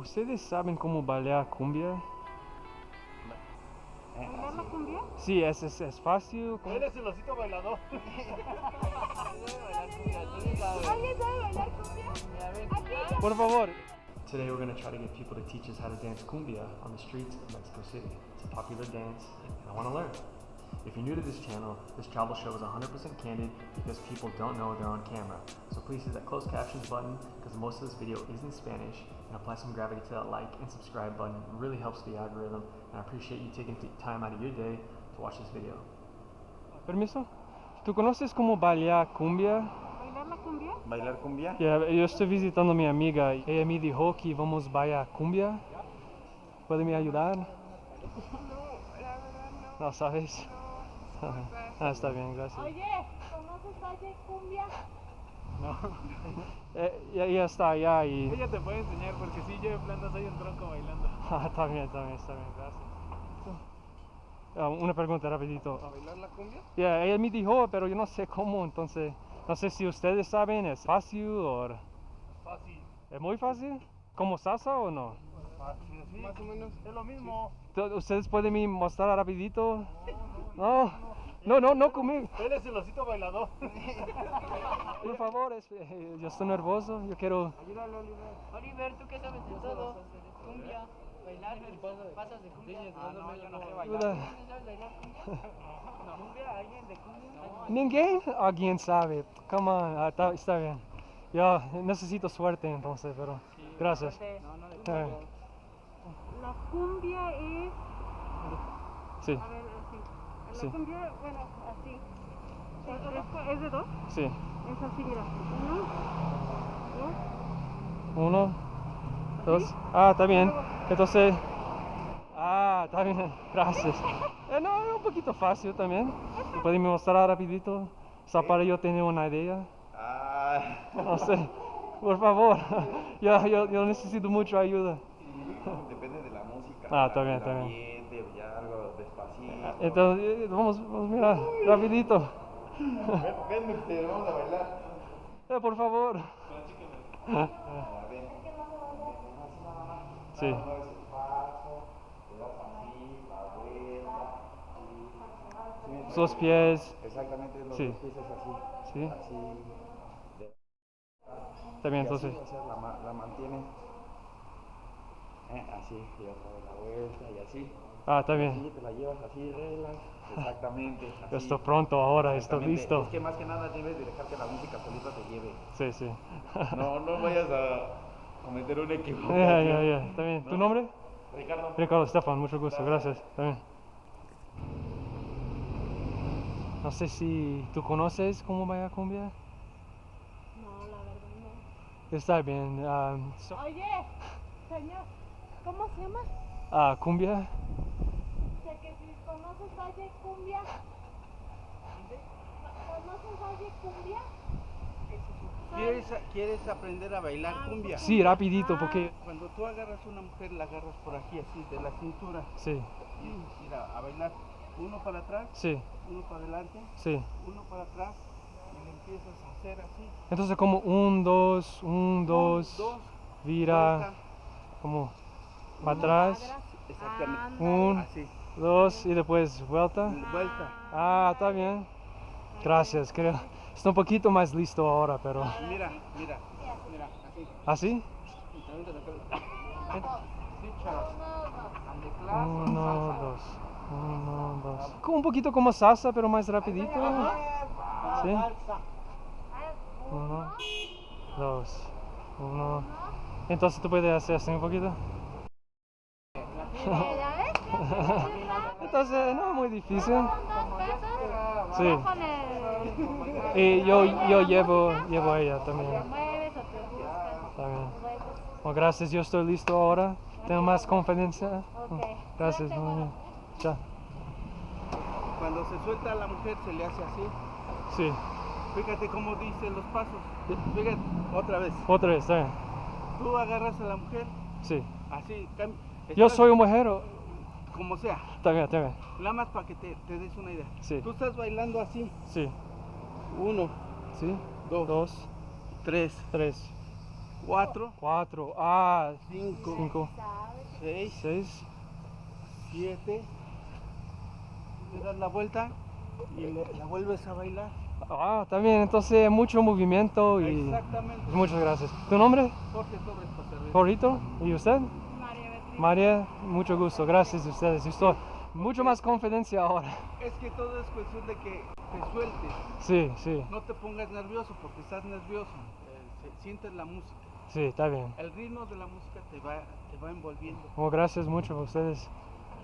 ¿Ustedes saben cómo bailar cumbia? ¿Bailar la cumbia? Sí, es fácil. Él es el osito bailador. ¿Alguien sabe bailar cumbia? Aquí. Por favor. Today we're going to try to get people to teach us how to dance cumbia on the streets of Mexico City. It's a popular dance, and I want to learn. If you're new to this channel, this travel show is 100% candid because people don't know they're on camera. So please hit that closed captions button because most of this video is in Spanish, and apply some gravity to that like and subscribe button. It really helps the algorithm, and I appreciate you taking time out of your day to watch this video. Permiso? ¿Tú conoces cómo bailar cumbia? ¿Bailar la cumbia? ¿Bailar cumbia? Yo estoy visitando a mi amiga y ella me dijo que vamos a bailar cumbia. ¿Puede me ayudar? No, la verdad no. No sabes. Ah, está bien, gracias. Oye, ¿conoces Valle Cumbia? Ella está allá y... Ella te puede enseñar porque si yo de plano soy un tronco bailando. Está bien, gracias. Una pregunta rapidito. ¿A bailar la cumbia? Ella me dijo, pero yo no sé cómo, entonces... No sé si ustedes saben, ¿es fácil o...? Fácil. ¿Es muy fácil? ¿Como salsa o no? Fácil, sí. Más o menos. Es lo mismo. ¿Ustedes pueden me mostrar rapidito? No conmigo. Él es el osito bailador. Por favor, yo estoy nervioso, yo quiero... Ayúdale, Oliver. Oliver, ¿tú qué sabes de todo? Cumbia, bailar, pasas de cumbia. No, yo no sé Ayuda. bailar. ¿No sabes bailar cumbia? ¿Cumbia? ¿Alguien de cumbia? ¿Ninguém? Alguien sabe. Come on, está bien. Yo necesito suerte entonces, pero... Gracias. La cumbia es... Sí, A ver, así. La Sí. cumbia, bueno, así. ¿Es de dos? sí. Es así, mira. Uno, dos. Ah, está bien. Entonces... Ah, está bien. Gracias. No, es un poquito fácil también. ¿Pueden me mostrar rapidito? O sea, para yo tener una idea. No sé. Por favor. Yo necesito mucha ayuda. Depende de la música. Ah, está bien, del está bien. ambiente, ya algo despacito. Entonces, vamos mirar, rapidito. Ven, mister, vamos a bailar. Por favor. Ven. Sí. Mueves el paso, te das así, la vuelta. Sí, Los pies. exactamente, los Sí. dos pies es así. Sí. Así. Está bien, Y así, entonces. o sea, la mantienes. Así, y otra vez la vuelta y así. Ah, está Así bien. te la llevas así, relax. Exactamente. Yo Así. estoy pronto ahora, estoy Exactamente. listo. Es que más que nada debes de dejar que la música solita te lleve. Sí, sí. No vayas a cometer un equivocación. Ya. Está bien. ¿Tu nombre? Ricardo. Ricardo Estefan, mucho gusto. Gracias. Está bien. No sé si tú conoces cómo bailar cumbia. No, la verdad no. Está bien. Oye, señor, ¿cómo se llama? Cumbia. Sé que si conoces Valle Cumbia. ¿Conoces Valle Cumbia? ¿Quieres aprender a bailar cumbia? Sí, rapidito, porque... Cuando tú agarras a una mujer, la agarras por aquí, así, de la cintura. Sí, Y mira, a bailar. Uno para atrás, sí, uno para adelante, sí. uno para atrás. Y le empiezas a hacer así. Entonces como 1, 2, 1, 2, dos, vira, vuelta. como para atrás, Exactamente. un, Así. 2 y después vuelta. Vuelta. Está bien. Gracias, creo. Estoy un poquito más listo ahora, pero... Mira, así. ¿Así? Uno, dos. Un poquito como salsa, pero más rapidito. ¿Sí? 1, 2, 1. Entonces tú puedes hacer así un poquito. ¿Ya ves? Entonces no es muy difícil. Sí. Sí. Con el... Y yo llevo a ella también. ¿Te mueves o te buscas? Está bien. Mueves. Bueno, gracias, yo estoy listo ahora. Tengo más confianza. Ok. Gracias, Suerte, muy bien. guapo. Chao. Cuando se suelta a la mujer se le hace así. Sí. Fíjate cómo dicen los pasos. Fíjate, otra vez. Otra vez, está bien. Tú agarras a la mujer Sí. así. Yo soy un mujer. Como sea. Está bien, está bien. Nada más para que te des una idea. Sí. Tú estás bailando así. Sí. 1, Sí. 2, 2, 3, 3, 4, 4. 5, 5, Seis, 6. 7. Le das la vuelta y la vuelves a bailar. Ah, también, entonces mucho movimiento y Exactamente. muchas gracias. ¿Tu nombre? Jorge Torres para servir. Jorito. ¿Y usted? María Beatriz. María, mucho gusto. Gracias a ustedes. Estoy mucho más confidencia ahora. Es que todo es cuestión de que te sueltes. Sí, sí, No te pongas nervioso porque estás nervioso. Sientes la música. sí, está bien. El ritmo de la música te va envolviendo. Oh, gracias mucho a ustedes.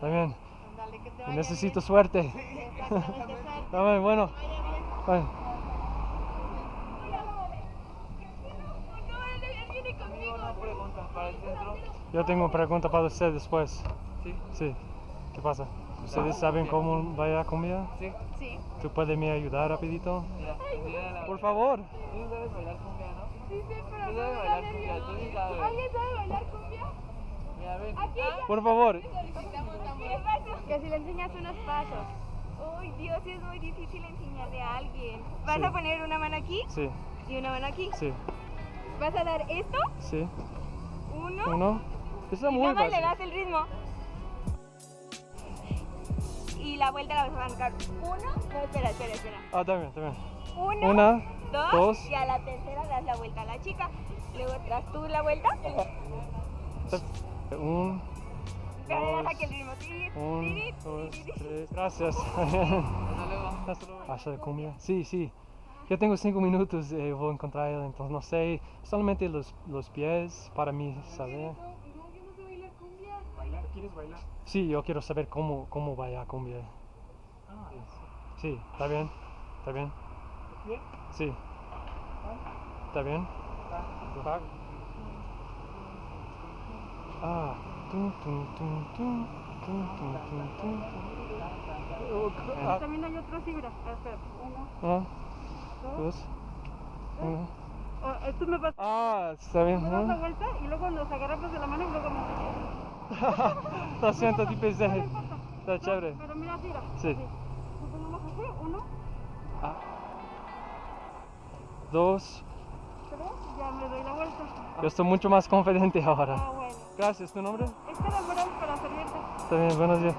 También. Dale, que te vaya Necesito bien. suerte. Exactamente, suerte. También, bueno. Que vaya bien. Bueno. No, él viene conmigo. Una pregunta para el centro. Yo tengo una pregunta para usted después. Sí. Sí. ¿Qué pasa? ¿Ustedes saben cómo bailar cumbia? Sí. Sí. ¿Tú puedes me ayudar rapidito? Mira, Por favor. tú sabes bailar cumbia, ¿no? Sí, sí, pero Tú no sabes me da bailar cumbia, nervioso. tú sí sabes. ¿Alguien sabe bailar cumbia? Mira, ven. Aquí. Por favor. ¿Qué pasa? Que si le enseñas unos pasos. Uy, Dios, es muy difícil enseñarle a alguien. Vas Sí. a poner una mano aquí Sí, y una mano aquí. sí, Vas a dar esto, sí. uno, Uno. Está y muy nada más le fácil. das el ritmo. Y la vuelta la vas a arrancar. Uno, no, espera. Ah, también, también. Uno, Una, dos, dos. y a la tercera das la vuelta a la chica. Luego das tú la vuelta. Un, Pero le das dos, aquí el ritmo. Tiri, un, tiri, dos, tiri. tres. Gracias. Hasta luego. Hasta luego. ¿Hacer cumbia? Sí, sí. Yo tengo 5 minutos, voy a encontrar él, entonces no sé, solamente los pies para mí, ¿sabes? ¿Bailar? ¿Quieres bailar? Sí, yo quiero saber cómo vaya cumbia. Ah, Sí, está bien, está bien. ¿bien? Sí. ¿Está bien? Va. Ah. Tum, tum, tum, tum, tum, tum, tum, tum. Ah, También hay otro, sí, mira. Espera. uno, dos, uno. Tú me vas Ah, está bien. a dar la vuelta y luego nos agarramos de la mano y luego me... Lo siento, te pensé. No importa. Está chévere. Pero mira, mira. Sí. Así. Nos ponemos así, uno, Ah. Dos. tres, ya me doy la vuelta. Yo estoy mucho más confidente ahora. Ah, bueno. Gracias, ¿tu nombre? Espera, para servirte. Está bien, buenos días.